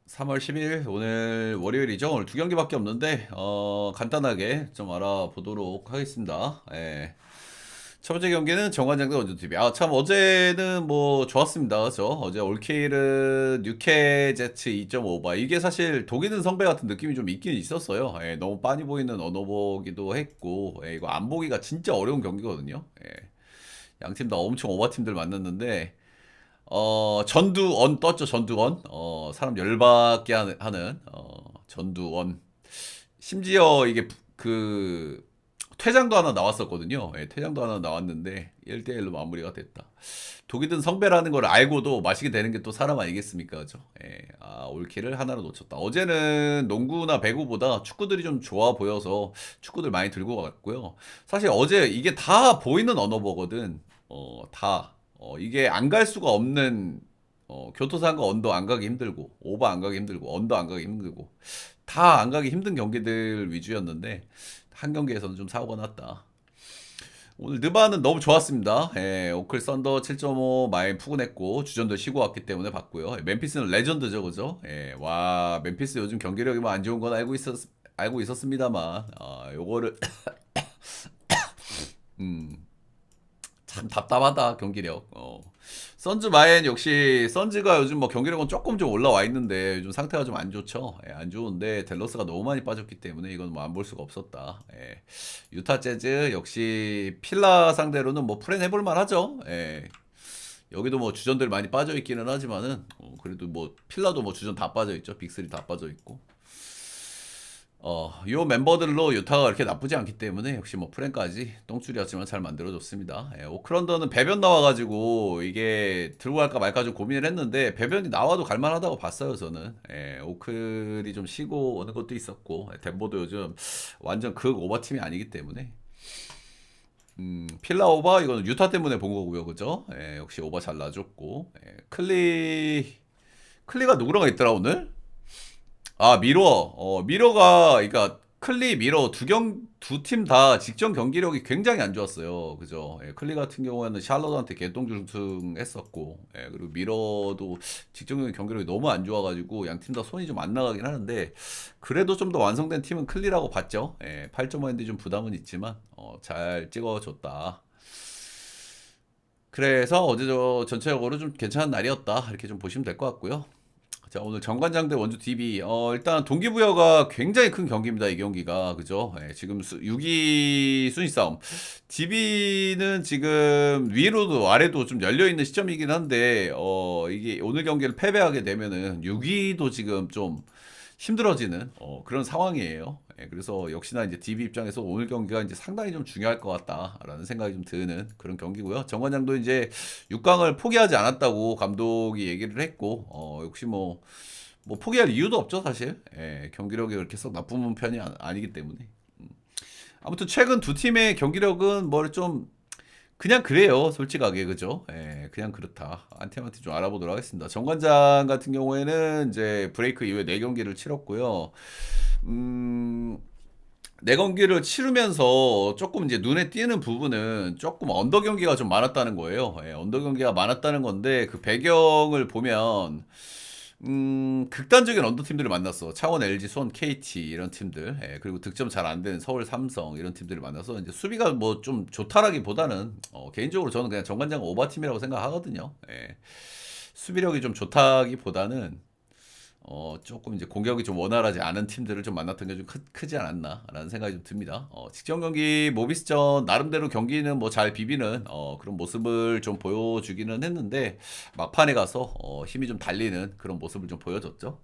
3월 10일 오늘 월요일이죠. 오늘 두 경기밖에 없는데 간단하게 좀 알아보도록 하겠습니다. 예. 첫 번째 경기는 정관장 대 원주TV. 참 어제는 뭐 좋았습니다. 그죠? 어제 올케일은 뉴케 제츠 2.5바. 이게 사실 독이 든 성배 같은 느낌이 좀 있긴 있었어요. 예, 너무 빤히 보이는 언어보기도 했고, 예, 이거 안 보기가 진짜 어려운 경기거든요. 예. 양팀 다 엄청 오바팀들 만났는데 전두원 떴죠. 전두원. 사람 열받게 하는 전두원. 심지어 이게 그 퇴장도 하나 나왔었거든요. 예, 퇴장도 하나 나왔는데 1대1로 마무리가 됐다. 독이 든 성배라는 걸 알고도 마시게 되는 게 또 사람 아니겠습니까? 그죠? 예, 올킬을 하나로 놓쳤다. 어제는 농구나 배구보다 축구들이 좀 좋아 보여서 축구들 많이 들고 갔고요. 사실 어제 이게 다 보이는 언어버거든. 다. 이게 안 갈 수가 없는 교토상과 언더 안 가기 힘들고 오버 안 가기 힘들고 언더 안 가기 힘들고 다 안 가기 힘든 경기들 위주였는데 한 경기에서는 좀 사고가 났다. 오늘 느바는 너무 좋았습니다. 예, 오클 썬더 7.5 많이 푸근했고 주전도 쉬고 왔기 때문에 봤고요. 멤피스는 레전드죠, 그죠? 예, 와 멤피스 요즘 경기력이 뭐 안 좋은 건 알고 있었습니다만 요거를 음, 참 답답하다 경기력. 선즈 마엔 역시 선즈가 요즘 뭐 경기력은 조금 좀 올라와 있는데 요즘 상태가 좀 안 좋죠. 예, 안 좋은데 댈러스가 너무 많이 빠졌기 때문에 이건 뭐 안 볼 수가 없었다. 예. 유타 재즈 역시 필라 상대로는 뭐 프렌 해볼 만하죠. 예. 여기도 뭐 주전들 많이 빠져 있기는 하지만은 그래도 뭐 필라도 뭐 주전 다 빠져 있죠. 빅3 다 빠져 있고. 요 멤버들로 유타가 그렇게 나쁘지 않기 때문에 역시 뭐 프랭까지 똥줄이었지만 잘 만들어줬습니다. 예, 오클런더는 배변 나와가지고 이게 들고 갈까 말까 좀 고민을 했는데 배변이 나와도 갈만하다고 봤어요 저는. 예, 오클이 좀 쉬고 오는 것도 있었고 덴버도 요즘 완전 극 오버팀이 아니기 때문에 필라 오버 이거는 유타 때문에 본 거고요 그죠? 예, 역시 오버 잘 놔줬고 클리가 누구랑 있더라 오늘? 미러. 미러가, 그러니까, 클리, 미러 두 팀 다 직전 경기력이 굉장히 안 좋았어요. 그죠? 예, 클리 같은 경우에는 샬럿한테 개똥중승 했었고, 예, 그리고 미러도 직전 경기력이 너무 안 좋아가지고, 양 팀 다 손이 좀 안 나가긴 하는데, 그래도 좀 더 완성된 팀은 클리라고 봤죠. 예, 8.5인데 좀 부담은 있지만, 잘 찍어줬다. 그래서 어제 전체적으로 좀 괜찮은 날이었다. 이렇게 좀 보시면 될 것 같고요. 자, 오늘 정관장 대 원주 DB. 일단 동기부여가 굉장히 큰 경기입니다. 이 경기가. 그죠? 예, 지금 6위 순위 싸움. DB는 지금 위로도 아래도 좀 열려있는 시점이긴 한데, 이게 오늘 경기를 패배하게 되면은 6위도 지금 좀 힘들어지는 그런 상황이에요. 예, 그래서 역시나 이제 DB 입장에서 오늘 경기가 이제 상당히 좀 중요할 것 같다라는 생각이 좀 드는 그런 경기고요. 정관장도 이제 6강을 포기하지 않았다고 감독이 얘기를 했고, 역시 뭐 포기할 이유도 없죠, 사실. 예, 경기력이 그렇게 썩 나쁜 편이 아니기 때문에. 아무튼 최근 두 팀의 경기력은 뭘 좀 그냥 그래요, 솔직하게 그죠? 예, 그냥 그렇다. 한 팀한테 좀 알아보도록 하겠습니다. 정관장 같은 경우에는 이제 브레이크 이후에 4경기를 치렀고요. 음, 4경기를 치르면서 조금 이제 눈에 띄는 부분은 조금 언더 경기가 좀 많았다는 거예요. 예, 언더 경기가 많았다는 건데 그 배경을 보면 극단적인 언더 팀들을 만났어. 창원, LG, 수원, KT 이런 팀들. 예, 그리고 득점 잘 안 되는 서울, 삼성 이런 팀들을 만나서 이제 수비가 뭐 좀 좋다라기보다는 개인적으로 저는 그냥 정관장 오버팀이라고 생각하거든요. 예, 수비력이 좀 좋다기보다는 조금 이제 공격이 좀 원활하지 않은 팀들을 좀 만났던 게 좀 크지 않았나라는 생각이 좀 듭니다. 직전 경기 모비스전 나름대로 경기는 뭐 잘 비비는 그런 모습을 좀 보여주기는 했는데 막판에 가서 힘이 좀 달리는 그런 모습을 좀 보여줬죠.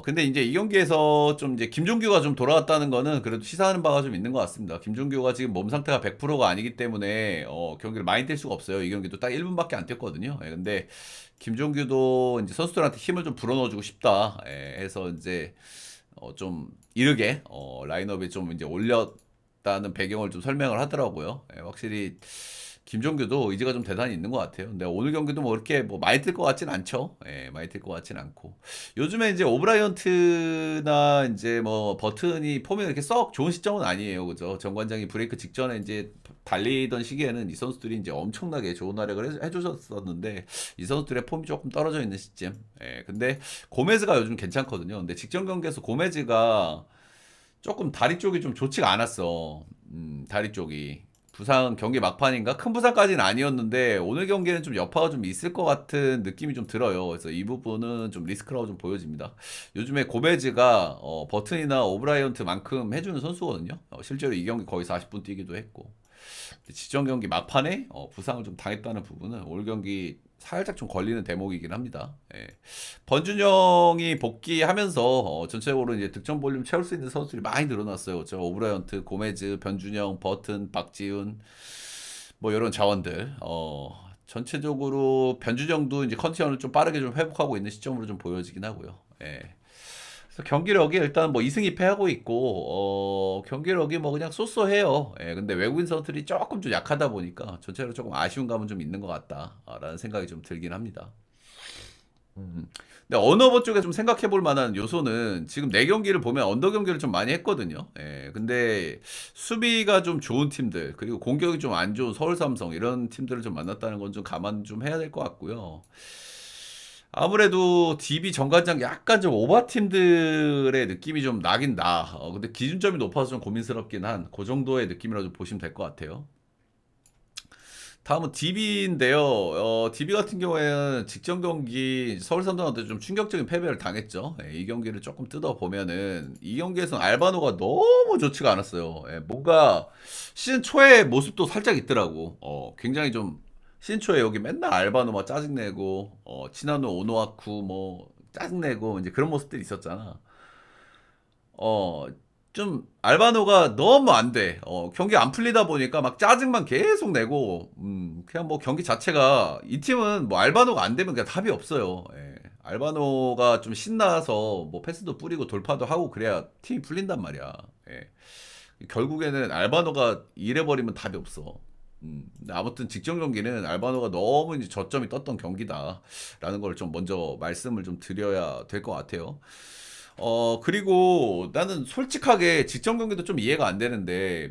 근데 이제 이 경기에서 좀 이제 김종규가 좀 돌아왔다는 거는 그래도 시사하는 바가 좀 있는 것 같습니다. 김종규가 지금 몸 상태가 100%가 아니기 때문에 경기를 많이 뛸 수가 없어요. 이 경기도 딱 1분밖에 안 뛰었거든요. 예, 근데 김종규도 이제 선수들한테 힘을 좀 불어넣어주고 싶다. 해서 이제 좀 이르게 라인업에 좀 이제 올렸다는 배경을 좀 설명을 하더라고요. 확실히 김종규도 의지가 좀 대단히 있는 것 같아요. 근데 오늘 경기도 뭐 이렇게 뭐 많이 뛸 것 같진 않죠. 예, 많이 뛸 것 같진 않고. 요즘에 이제 오브라이언트나 이제 뭐 버튼이 폼이 이렇게 썩 좋은 시점은 아니에요. 그죠? 정관장이 브레이크 직전에 이제 달리던 시기에는 이 선수들이 이제 엄청나게 좋은 활약을 해주셨었는데 이 선수들의 폼이 조금 떨어져 있는 시점. 예, 근데 고메즈가 요즘 괜찮거든요. 근데 직전 경기에서 고메즈가 조금 다리 쪽이 좀 좋지가 않았어. 다리 쪽이. 부상 경기 막판인가? 큰 부상까지는 아니었는데 오늘 경기는 좀 여파가 좀 있을 것 같은 느낌이 좀 들어요. 그래서 이 부분은 좀 리스크라고 좀 보여집니다. 요즘에 고베즈가 버튼이나 오브라이언트만큼 해주는 선수거든요. 실제로 이 경기 거의 40분 뛰기도 했고. 지정 경기 막판에 부상을 좀 당했다는 부분은 올 경기 살짝 좀 걸리는 대목이긴 합니다. 예. 번준영이 복귀하면서 전체적으로 이제 득점 볼륨 채울 수 있는 선수들이 많이 늘어났어요. 저 오브라이언트, 고메즈, 변준영, 버튼, 박지훈 뭐 이런 자원들. 전체적으로 변준영도 이제 컨디션을 좀 빠르게 좀 회복하고 있는 시점으로 좀 보여지긴 하고요. 예. 그래서 경기력이 일단 뭐 2승 2패 하고 있고 경기력이 뭐 그냥 쏘쏘해요. 예, 근데 외국인 선수들이 조금 좀 약하다 보니까 전체적으로 조금 아쉬운 감은 좀 있는 것 같다라는 생각이 좀 들긴 합니다. 근데 언어버 쪽에 좀 생각해 볼 만한 요소는 지금 네 경기를 보면 언더 경기를 좀 많이 했거든요. 예, 근데 수비가 좀 좋은 팀들 그리고 공격이 좀 안 좋은 서울 삼성 이런 팀들을 좀 만났다는 건 좀 감안 좀 해야 될 것 같고요. 아무래도 DB 정관장 약간 좀 오바 팀들의 느낌이 좀 나긴 나. 근데 기준점이 높아서 좀 고민스럽긴 한 그 정도의 느낌이라고 좀 보시면 될 것 같아요. 다음은 DB인데요. DB 같은 경우에는 직전 경기 서울 삼성한테 좀 충격적인 패배를 당했죠. 예, 이 경기를 조금 뜯어 보면은 이 경기에서는 알바노가 너무 좋지가 않았어요. 예, 뭔가 시즌 초의 모습도 살짝 있더라고. 굉장히 좀 시즌 초에 여기 맨날 알바노 막 짜증내고 치나노 오노아쿠 뭐 짜증내고 이제 그런 모습들이 있었잖아. 어, 좀 알바노가 너무 안 돼. 경기 안 풀리다 보니까 막 짜증만 계속 내고, 그냥 뭐 경기 자체가 이 팀은 뭐 알바노가 안 되면 그냥 답이 없어요. 예. 알바노가 좀 신나서 뭐 패스도 뿌리고 돌파도 하고 그래야 팀이 풀린단 말이야. 예. 결국에는 알바노가 이래버리면 답이 없어. 근데 아무튼 직전 경기는 알바노가 너무 이제 저점이 떴던 경기다라는 걸 좀 먼저 말씀을 좀 드려야 될 것 같아요. 그리고 나는 솔직하게 직전 경기도 좀 이해가 안 되는데,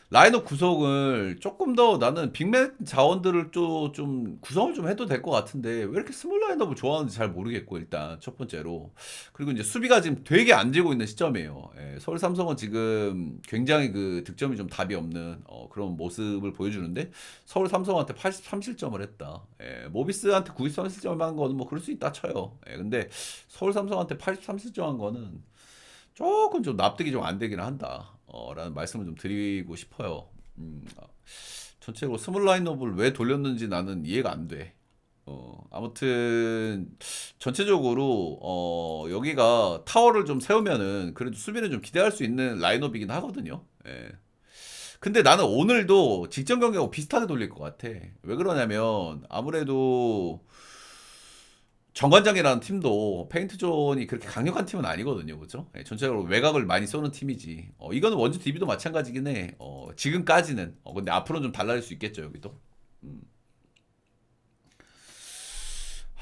라인업 구성을 조금 더 나는 빅맨 자원들을 좀 구성을 좀 해도 될 것 같은데, 왜 이렇게 스몰 라인업을 좋아하는지 잘 모르겠고, 일단, 첫 번째로. 그리고 이제 수비가 지금 되게 안 지고 있는 시점이에요. 예, 서울 삼성은 지금 굉장히 그 득점이 좀 답이 없는 그런 모습을 보여주는데, 서울 삼성한테 83실점을 했다. 예, 모비스한테 93실점 한 거는 뭐 그럴 수 있다 쳐요. 예, 근데 서울 삼성한테 83실점 한 거는 조금 좀 납득이 좀 안 되긴 한다. 라는 말씀을 좀 드리고 싶어요. 전체적으로 스몰 라인업을 왜 돌렸는지 나는 이해가 안 돼. 아무튼 전체적으로 여기가 타워를 좀 세우면은 그래도 수비는 좀 기대할 수 있는 라인업이긴 하거든요. 예. 근데 나는 오늘도 직전 경기하고 비슷하게 돌릴 것 같아. 왜 그러냐면 아무래도 정관장이라는 팀도 페인트존이 그렇게 강력한 팀은 아니거든요. 그죠? 예, 전체적으로 외곽을 많이 쏘는 팀이지. 이거는 원주 DB도 마찬가지긴 해. 지금까지는. 근데 앞으로는 좀 달라질 수 있겠죠, 여기도. 음.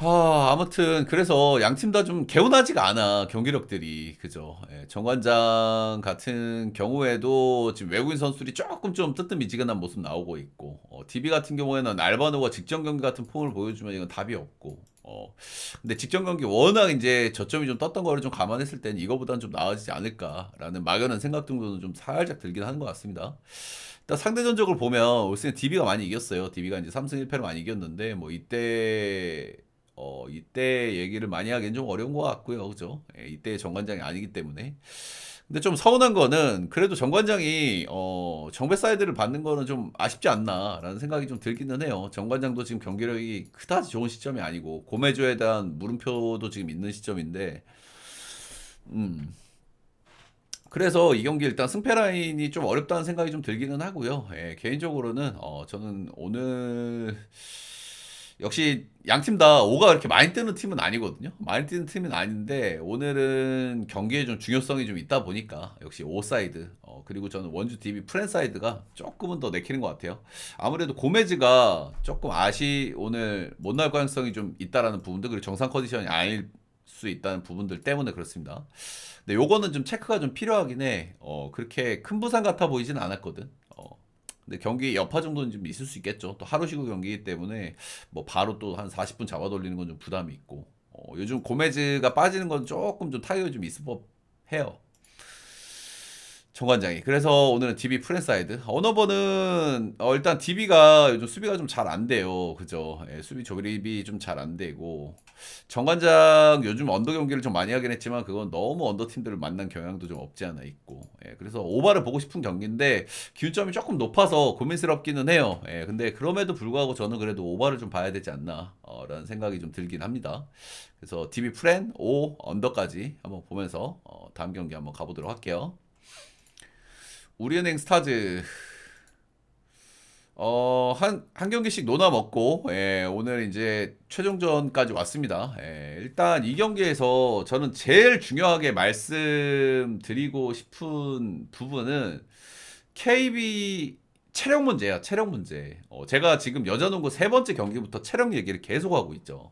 아무튼 그래서 양 팀 다 좀 개운하지가 않아 경기력들이 그죠. 예, 정관장 같은 경우에도 지금 외국인 선수들이 조금 좀 뜨뜻미지근한 모습 나오고 있고 DB 같은 경우에는 알바노가 직전 경기 같은 폼을 보여주면 이건 답이 없고 근데 직전 경기 워낙 이제 저점이 좀 떴던 거를 좀 감안했을 땐 이거보다는 좀 나아지지 않을까라는 막연한 생각 정도는 좀 살짝 들긴 하는 것 같습니다. 일단 상대전적으로 보면 올 시즌 DB가 많이 이겼어요. DB가 이제 3승 1패로 많이 이겼는데 뭐 이때 얘기를 많이 하기엔 좀 어려운 것 같고요. 그죠? 예, 이때 정관장이 아니기 때문에. 근데 좀 서운한 거는 그래도 정관장이 정배 사이드를 받는 거는 좀 아쉽지 않나라는 생각이 좀 들기는 해요. 정관장도 지금 경기력이 그다지 좋은 시점이 아니고 고메조에 대한 물음표도 지금 있는 시점인데 음. 그래서 이 경기 일단 승패 라인이 좀 어렵다는 생각이 좀 들기는 하고요. 예, 개인적으로는 저는 오늘 역시 양팀 다 5가 그렇게 많이 뜨는 팀은 아니거든요. 많이 뜨는 팀은 아닌데 오늘은 경기에 좀 중요성이 좀 있다 보니까 역시 5 사이드 그리고 저는 원주 DB 프랜 사이드가 조금은 더 내키는 것 같아요. 아무래도 고메즈가 조금 오늘 못 나올 가능성이 좀 있다라는 부분들 그리고 정상 컨디션이 아닐 수 있다는 부분들 때문에 그렇습니다. 근데 요거는 좀 체크가 좀 필요하긴 해. 그렇게 큰 부상 같아 보이진 않았거든. 근데 경기 여파 정도는 좀 있을 수 있겠죠. 또 하루 쉬고 경기이기 때문에 뭐 바로 또 한 40분 잡아 돌리는 건 좀 부담이 있고. 요즘 고메즈가 빠지는 건 조금 좀 타격이 좀 있을 법해요. 정관장이. 그래서 오늘은 DB 프랜사이드. 어너버는 일단 DB가 요즘 수비가 좀 잘 안 돼요. 그죠? 예, 수비 조립이 좀 잘 안 되고. 정관장 요즘 언더 경기를 좀 많이 하긴 했지만 그건 너무 언더 팀들을 만난 경향도 좀 없지 않아 있고. 예, 그래서 오바를 보고 싶은 경기인데 기준점이 조금 높아서 고민스럽기는 해요. 예, 근데 그럼에도 불구하고 저는 그래도 오바를 좀 봐야 되지 않나 라는 생각이 좀 들긴 합니다. 그래서 DB 프랜 5 언더까지 한번 보면서 다음 경기 한번 가보도록 할게요. 우리은행 스타즈 한 경기씩 노나 먹고 예, 오늘 이제 최종전까지 왔습니다. 예, 일단 이 경기에서 저는 제일 중요하게 말씀드리고 싶은 부분은 KB 체력 문제야, 체력 문제. 제가 지금 여자농구 세 번째 경기부터 체력 얘기를 계속 하고 있죠.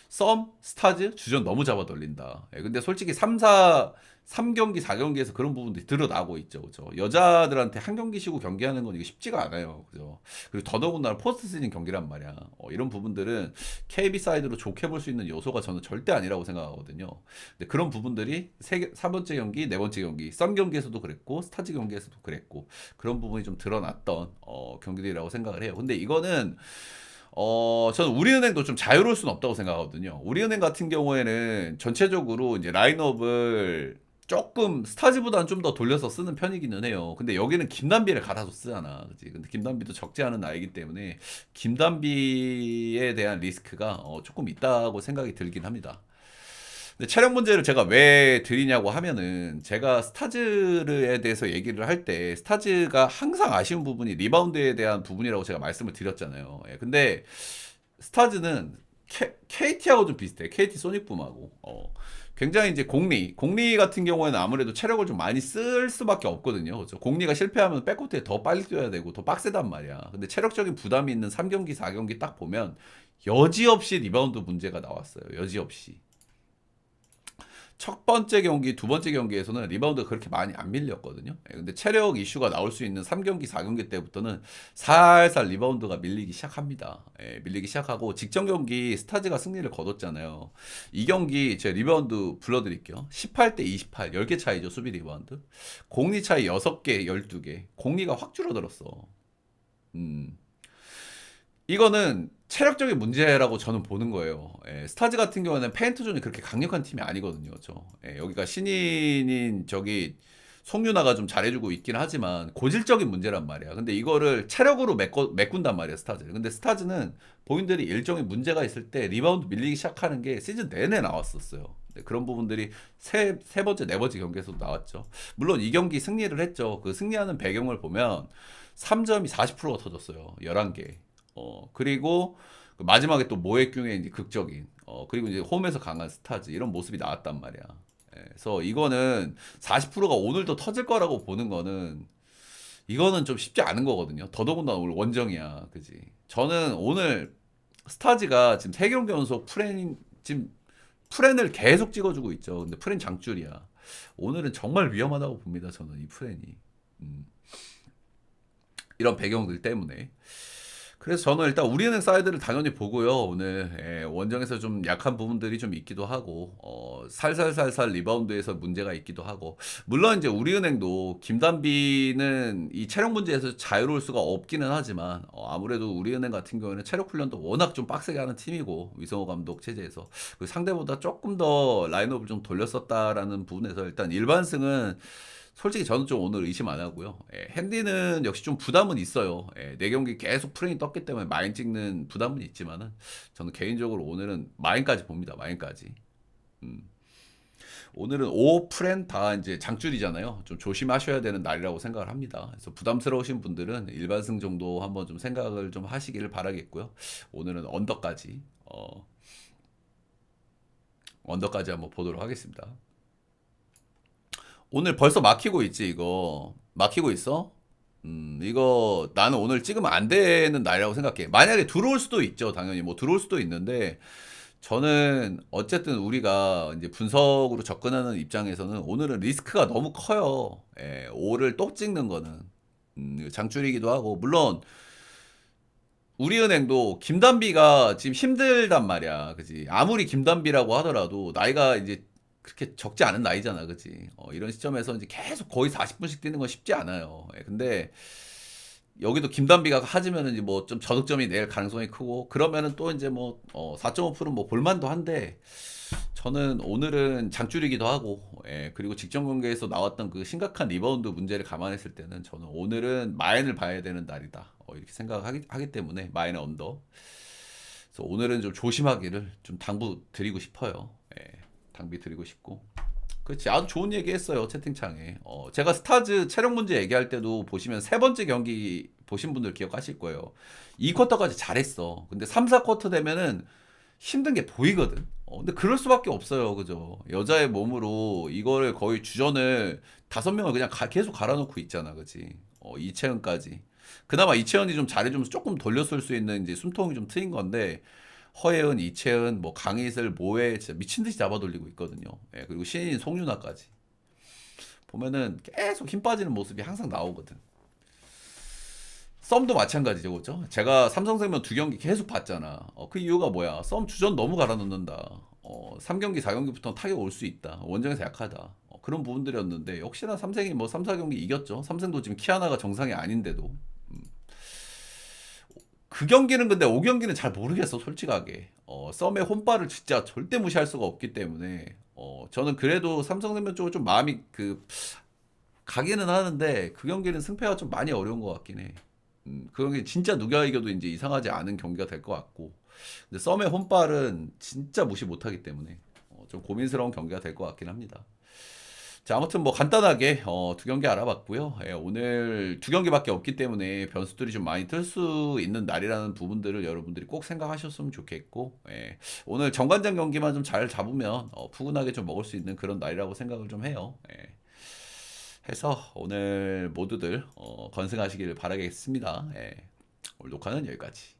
썸, 스타즈, 주전 너무 잡아 돌린다. 예, 근데 솔직히 3경기, 4경기에서 그런 부분들이 드러나고 있죠. 그죠? 여자들한테 한 경기 쉬고 경기하는 건 이게 쉽지가 않아요. 그죠? 그리고 더더군다나 포스트 시즌 경기란 말이야. 이런 부분들은 KB 사이드로 좋게 볼 수 있는 요소가 저는 절대 아니라고 생각하거든요. 근데 그런 부분들이 3번째 경기, 4번째 경기, 썸 경기에서도 그랬고, 스타즈 경기에서도 그랬고, 그런 부분이 좀 드러났던 경기들이라고 생각을 해요. 근데 이거는 저는 우리은행도 좀 자유로울 수는 없다고 생각하거든요. 우리은행 같은 경우에는 전체적으로 이제 라인업을 조금 스타즈보다는 좀 더 돌려서 쓰는 편이기는 해요. 근데 여기는 김단비를 갈아서 쓰잖아. 그치? 근데 김단비도 적지 않은 나이기 때문에 김단비에 대한 리스크가 조금 있다고 생각이 들긴 합니다. 근데 체력 문제를 제가 왜 드리냐고 하면은 제가 스타즈에 대해서 얘기를 할 때 스타즈가 항상 아쉬운 부분이 리바운드에 대한 부분이라고 제가 말씀을 드렸잖아요. 예, 근데 스타즈는 KT하고 좀 비슷해. KT 소닉붐하고. 굉장히 이제 공리 같은 경우에는 아무래도 체력을 좀 많이 쓸 수밖에 없거든요. 그렇죠? 공리가 실패하면 백코트에 더 빨리 뛰어야 되고 더 빡세단 말이야. 근데 체력적인 부담이 있는 3경기, 4경기 딱 보면 여지없이 리바운드 문제가 나왔어요. 여지없이. 첫 번째 경기, 두 번째 경기에서는 리바운드가 그렇게 많이 안 밀렸거든요. 예, 근데 체력 이슈가 나올 수 있는 3경기, 4경기 때부터는 살살 리바운드가 밀리기 시작합니다. 예, 밀리기 시작하고 직전 경기 스타즈가 승리를 거뒀잖아요. 이 경기 제 리바운드 불러드릴게요. 18대 28, 10개 차이죠, 수비 리바운드. 공리 차이 6개, 12개. 공리가 확 줄어들었어. 음. 이거는 체력적인 문제라고 저는 보는 거예요. 예, 스타즈 같은 경우는 페인트존이 그렇게 강력한 팀이 아니거든요. 그렇죠? 예, 여기가 신인인 저기 송윤아가 좀 잘해주고 있긴 하지만 고질적인 문제란 말이야. 근데 이거를 체력으로 메꾼단 말이야, 스타즈. 근데 스타즈는 본인들이 일정의 문제가 있을 때 리바운드 밀리기 시작하는 게 시즌 내내 나왔었어요. 네, 그런 부분들이 세 번째, 네 번째 경기에서도 나왔죠. 물론 이 경기 승리를 했죠. 그 승리하는 배경을 보면 3점이 40%가 터졌어요. 11개. 그리고 그 마지막에 또 모액균의 이제 극적인, 그리고 이제 홈에서 강한 스타즈, 이런 모습이 나왔단 말이야. 예, 그래서 이거는 40%가 오늘도 터질 거라고 보는 거는, 이거는 좀 쉽지 않은 거거든요. 더더군다나 오늘 원정이야. 그지? 저는 오늘 스타즈가 지금 3경기 연속 지금 프렌을 계속 찍어주고 있죠. 근데 프렌 장줄이야. 오늘은 정말 위험하다고 봅니다. 저는 이 프렌이. 음, 이런 배경들 때문에. 그래서 저는 일단 우리은행 사이드를 당연히 보고요. 오늘 원정에서 좀 약한 부분들이 좀 있기도 하고 살살살살 리바운드에서 문제가 있기도 하고, 물론 이제 우리은행도 김단비는 이 체력 문제에서 자유로울 수가 없기는 하지만 아무래도 우리은행 같은 경우에는 체력 훈련도 워낙 좀 빡세게 하는 팀이고, 위성호 감독 체제에서 그 상대보다 조금 더 라인업을 좀 돌렸었다라는 부분에서 일단 일반승은 솔직히 저는 좀 오늘 의심 안 하고요. 핸디는 역시 좀 부담은 있어요. 네 경기 계속 프레임 떴기 때문에 마인 찍는 부담은 있지만은 저는 개인적으로 오늘은 마인까지 봅니다. 마인까지. 음. 오늘은 오프렌 다 이제 장줄이잖아요. 좀 조심하셔야 되는 날이라고 생각을 합니다. 그래서 부담스러우신 분들은 일반승 정도 한번 좀 생각을 좀 하시기를 바라겠고요. 오늘은 언더까지 한번 보도록 하겠습니다. 오늘 벌써 막히고 있지, 이거. 막히고 있어? 이거 나는 오늘 찍으면 안 되는 날이라고 생각해. 만약에 들어올 수도 있죠. 당연히 뭐 들어올 수도 있는데 저는 어쨌든 우리가 이제 분석으로 접근하는 입장에서는 오늘은 리스크가 너무 커요. 예, 5를 또 찍는 거는 이거 장줄이기도 하고 물론 우리은행도 김단비가 지금 힘들단 말이야. 그지? 아무리 김단비라고 하더라도 나이가 이제 그렇게 적지 않은 나이잖아. 그지? 이런 시점에서 이제 계속 거의 40분씩 뛰는 건 쉽지 않아요. 예, 근데 여기도 김단비가 하지면은 이제 뭐 좀 저득점이 낼 가능성이 크고 그러면은 또 이제 뭐 4.5%는 뭐 볼만도 한데 저는 오늘은 장줄이기도 하고 예, 그리고 직전 경기에서 나왔던 그 심각한 리바운드 문제를 감안했을 때는 저는 오늘은 마인을 봐야 되는 날이다 이렇게 생각하기 때문에 마인 언더 그래서 오늘은 좀 조심하기를 좀 당부 드리고 싶어요. 예, 당비 드리고 싶고 그렇지. 아주 좋은 얘기 했어요, 채팅창에. 제가 스타즈 체력 문제 얘기할 때도 보시면 세 번째 경기 보신 분들 기억하실 거예요. 2쿼터까지 잘했어. 근데 3, 4쿼터 되면은 힘든 게 보이거든. 근데 그럴 수밖에 없어요. 그죠? 여자의 몸으로 이거를 거의 주전을 5명을 그냥 계속 갈아놓고 있잖아. 그지? 이채은까지. 그나마 이채은이 좀 잘해주면서 조금 돌렸을 수 있는 이제 숨통이 좀 트인 건데 허예은, 이채은, 뭐 강희슬, 모에 진짜 미친 듯이 잡아 돌리고 있거든요. 예, 그리고 신인 송윤아까지 보면은 계속 힘 빠지는 모습이 항상 나오거든. 썸도 마찬가지죠, 그죠? 제가 삼성생명 2경기 계속 봤잖아. 그 이유가 뭐야? 썸 주전 너무 갈아넣는다. 3경기, 4경기부터 타격 올 수 있다. 원정에서 약하다. 그런 부분들이었는데 역시나 삼성이 뭐 3, 4경기 이겼죠. 삼성도 지금 키아나가 정상이 아닌데도. 그 경기는 근데 5경기는 잘 모르겠어 솔직하게. 썸의 홈바를 진짜 절대 무시할 수가 없기 때문에 저는 그래도 삼성생명 쪽으로 좀 마음이 가기는 하는데 그 경기는 승패가 좀 많이 어려운 것 같긴 해. 그 경기 진짜 누가 이겨도 이제 이상하지 않은 경기가 될 것 같고 근데 썸의 홈발은 진짜 무시 못하기 때문에 좀 고민스러운 경기가 될 것 같긴 합니다. 자, 아무튼 뭐 간단하게 2경기 알아봤고요. 예, 오늘 2경기밖에 없기 때문에 변수들이 좀 많이 뜰 수 있는 날이라는 부분들을 여러분들이 꼭 생각하셨으면 좋겠고 예, 오늘 정관장 경기만 좀 잘 잡으면 푸근하게 좀 먹을 수 있는 그런 날이라고 생각을 좀 해요. 예. 해서 오늘 모두들 건승하시길 바라겠습니다. 예, 오늘 녹화는 여기까지.